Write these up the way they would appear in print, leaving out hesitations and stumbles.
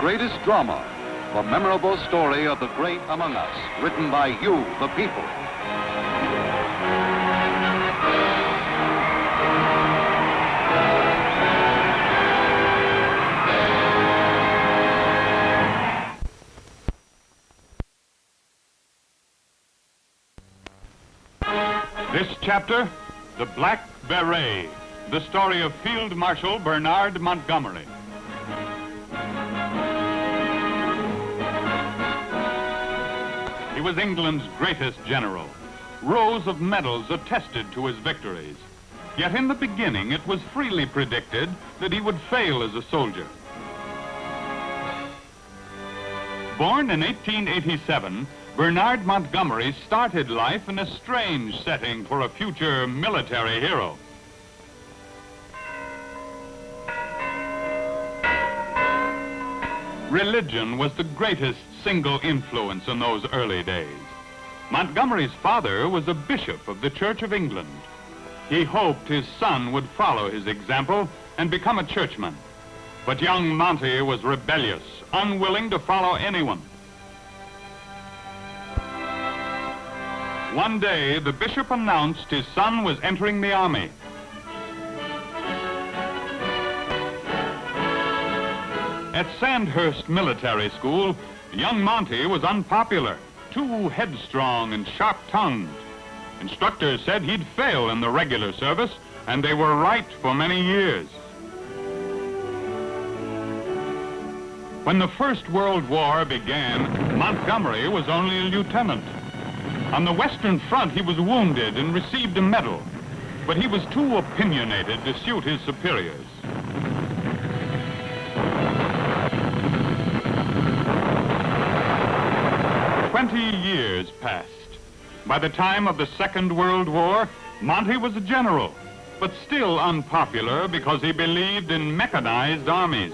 greatest drama, the memorable story of the great among us, written by you, the people. This chapter, The Black Beret, the story of Field Marshal Bernard Montgomery. He was England's greatest general. Rows of medals attested to his victories. Yet in the beginning, it was freely predicted that he would fail as a soldier. Born in 1887, Bernard Montgomery started life in a strange setting for a future military hero. Religion was the greatest single influence in those early days. Montgomery's father was a bishop of the Church of England. He hoped his son would follow his example and become a churchman. But young Monty was rebellious, unwilling to follow anyone. One day, the bishop announced his son was entering the army. At Sandhurst Military School, young Monty was unpopular, too headstrong and sharp-tongued. Instructors said he'd fail in the regular service, and they were right for many years. When the First World War began, Montgomery was only a lieutenant. On the Western Front, he was wounded and received a medal, but he was too opinionated to suit his superiors. Years passed. By the time of the Second World War, Monty was a general, but still unpopular because he believed in mechanized armies.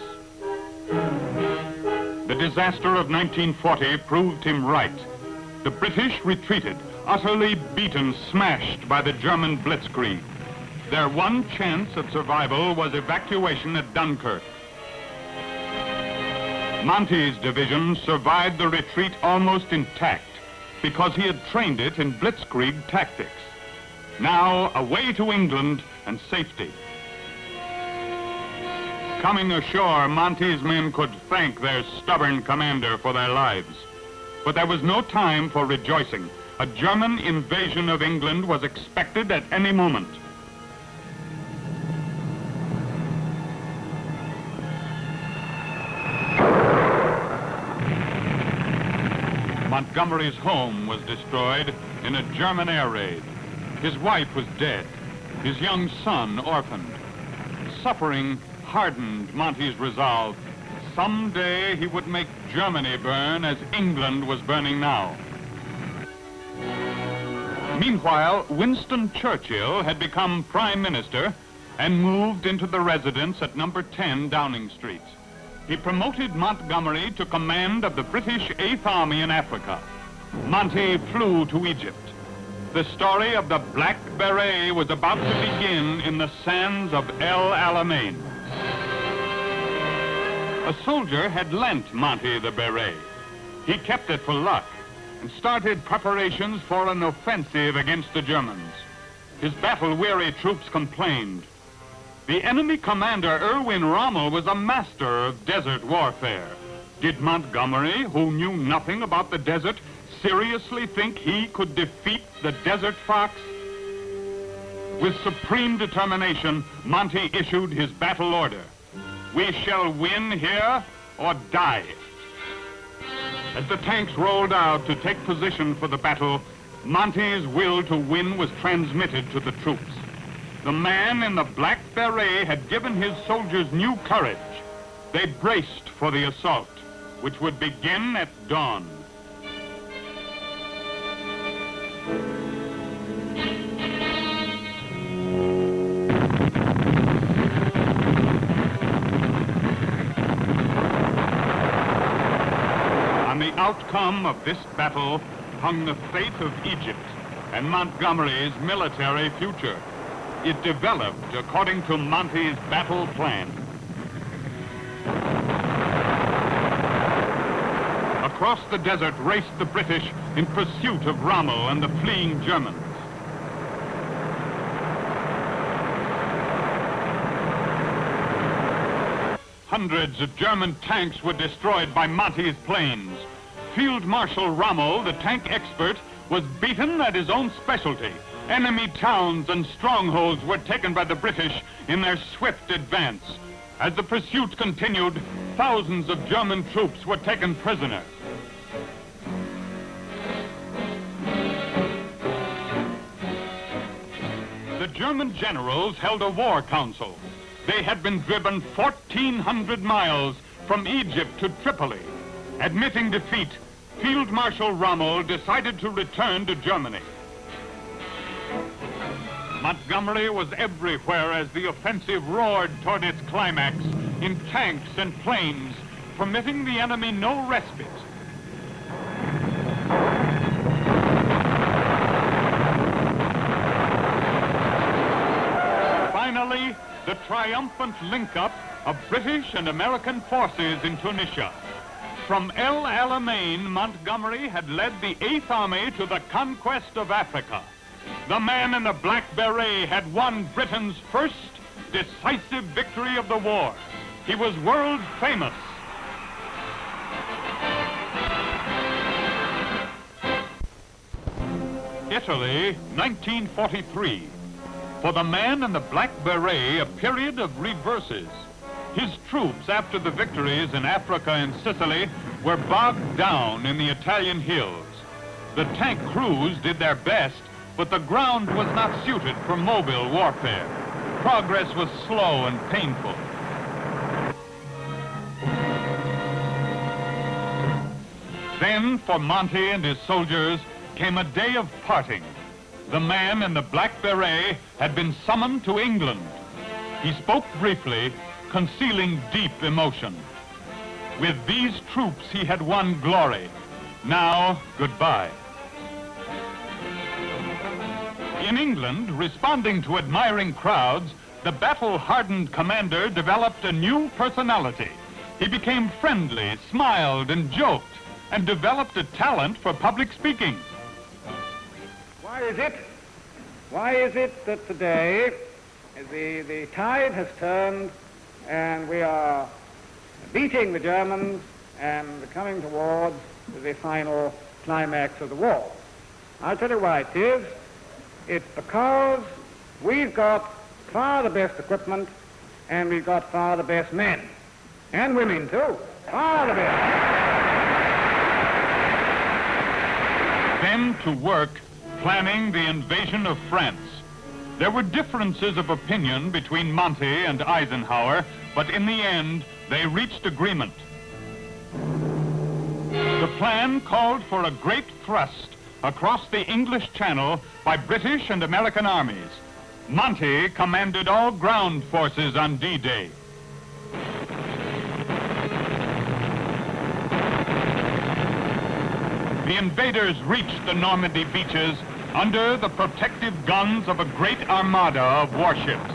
The disaster of 1940 proved him right. The British retreated, utterly beaten, smashed by the German blitzkrieg. Their one chance at survival was evacuation at Dunkirk. Monty's division survived the retreat almost intact because he had trained it in blitzkrieg tactics. Now, away to England and safety. Coming ashore, Monty's men could thank their stubborn commander for their lives. But there was no time for rejoicing. A German invasion of England was expected at any moment. Montgomery's home was destroyed in a German air raid. His wife was dead, his young son orphaned. Suffering hardened Monty's resolve. Someday he would make Germany burn as England was burning now. Meanwhile, Winston Churchill had become Prime Minister and moved into the residence at number 10 Downing Street. He promoted Montgomery to command of the British 8th Army in Africa. Monty flew to Egypt. The story of the Black Beret was about to begin in the sands of El Alamein. A soldier had lent Monty the beret. He kept it for luck and started preparations for an offensive against the Germans. His battle-weary troops complained. The enemy commander, Erwin Rommel, was a master of desert warfare. Did Montgomery, who knew nothing about the desert, seriously think he could defeat the desert fox? With supreme determination, Monty issued his battle order. We shall win here or die. As the tanks rolled out to take position for the battle, Monty's will to win was transmitted to the troops. The man in the Black Beret had given his soldiers new courage. They braced for the assault, which would begin at dawn. On the outcome of this battle hung the fate of Egypt and Montgomery's military future. It developed according to Monty's battle plan. Across the desert raced the British in pursuit of Rommel and the fleeing Germans. Hundreds of German tanks were destroyed by Monty's planes. Field Marshal Rommel, the tank expert, was beaten at his own specialty. Enemy towns and strongholds were taken by the British in their swift advance. As the pursuit continued, thousands of German troops were taken prisoner. The German generals held a war council. They had been driven 1,400 miles from Egypt to Tripoli. Admitting defeat, Field Marshal Rommel decided to return to Germany. Montgomery was everywhere as the offensive roared toward its climax in tanks and planes, permitting the enemy no respite. Finally, the triumphant link-up of British and American forces in Tunisia. From El Alamein, Montgomery had led the 8th Army to the conquest of Africa. The man in the Black Beret had won Britain's first decisive victory of the war. He was world famous. Italy, 1943. For the man in the Black Beret, a period of reverses. His troops, after the victories in Africa and Sicily, were bogged down in the Italian hills. The tank crews did their best, but the ground was not suited for mobile warfare. Progress was slow and painful. Then, for Monty and his soldiers, came a day of parting. The man in the Black Beret had been summoned to England. He spoke briefly, concealing deep emotion. With these troops, he had won glory. Now, goodbye. In England, responding to admiring crowds, the battle-hardened commander developed a new personality. He became friendly, smiled, and joked, and developed a talent for public speaking. Why is it that today the tide has turned and we are beating the Germans and coming towards the final climax of the war? I'll tell you why it is. It's because we've got far the best equipment and we've got far the best men. And women too. Far the best. Then to work planning the invasion of France. There were differences of opinion between Monty and Eisenhower, but in the end, they reached agreement. The plan called for a great thrust across the English Channel by British and American armies. Monty commanded all ground forces on D-Day. The invaders reached the Normandy beaches under the protective guns of a great armada of warships.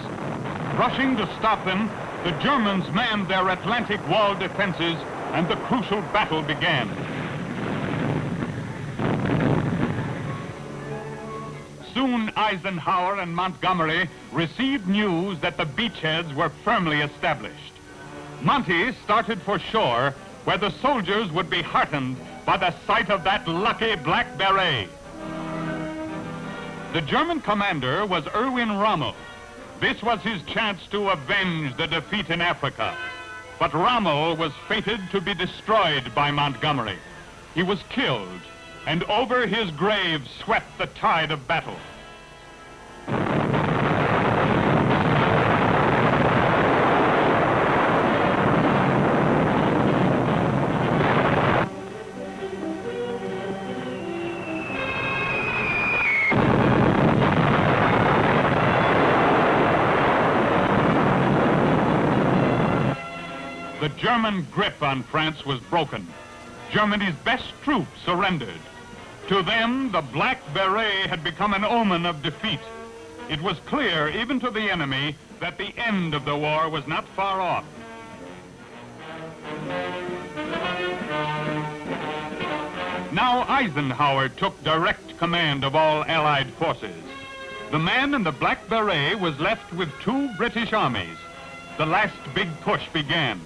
Rushing to stop them, the Germans manned their Atlantic wall defenses and the crucial battle began. Soon Eisenhower and Montgomery received news that the beachheads were firmly established. Monty started for shore, where the soldiers would be heartened by the sight of that lucky Black Beret. The German commander was Erwin Rommel. This was his chance to avenge the defeat in Africa. But Rommel was fated to be destroyed by Montgomery. He was killed, and over his grave swept the tide of battle. The German grip on France was broken. Germany's best troops surrendered. To them, the Black Beret had become an omen of defeat. It was clear, even to the enemy, that the end of the war was not far off. Now Eisenhower took direct command of all Allied forces. The man in the Black Beret was left with 2 British armies. The last big push began.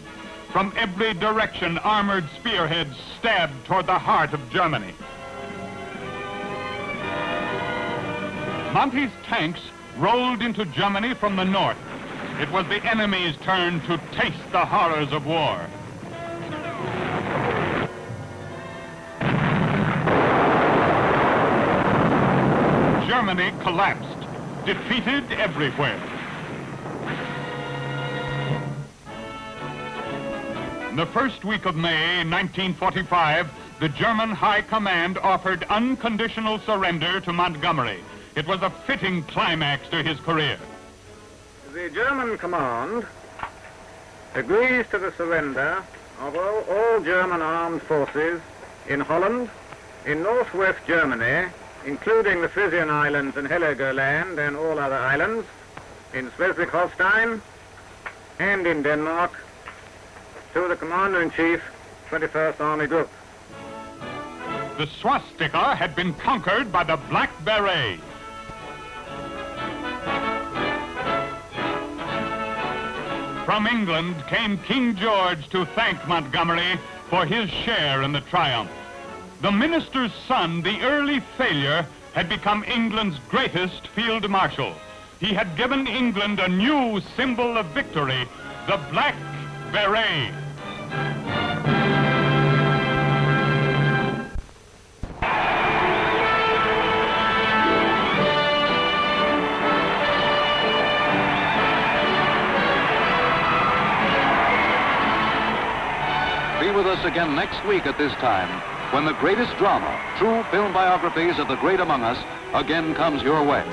From every direction, armored spearheads stabbed toward the heart of Germany. Monty's tanks rolled into Germany from the north. It was the enemy's turn to taste the horrors of war. Germany collapsed, defeated everywhere. In the first week of May 1945, the German High Command offered unconditional surrender to Montgomery. It was a fitting climax to his career. The German command agrees to the surrender of all German armed forces in Holland, in northwest Germany, including the Frisian Islands and Heligoland and all other islands, in Schleswig-Holstein and in Denmark, to the Commander-in-Chief, 21st Army Group. The swastika had been conquered by the Black Beret. From England came King George to thank Montgomery for his share in the triumph. The minister's son, the early failure, had become England's greatest field marshal. He had given England a new symbol of victory, the Black Beret. Be with us again next week at this time, when the greatest drama, true film biographies of the great among us, again comes your way.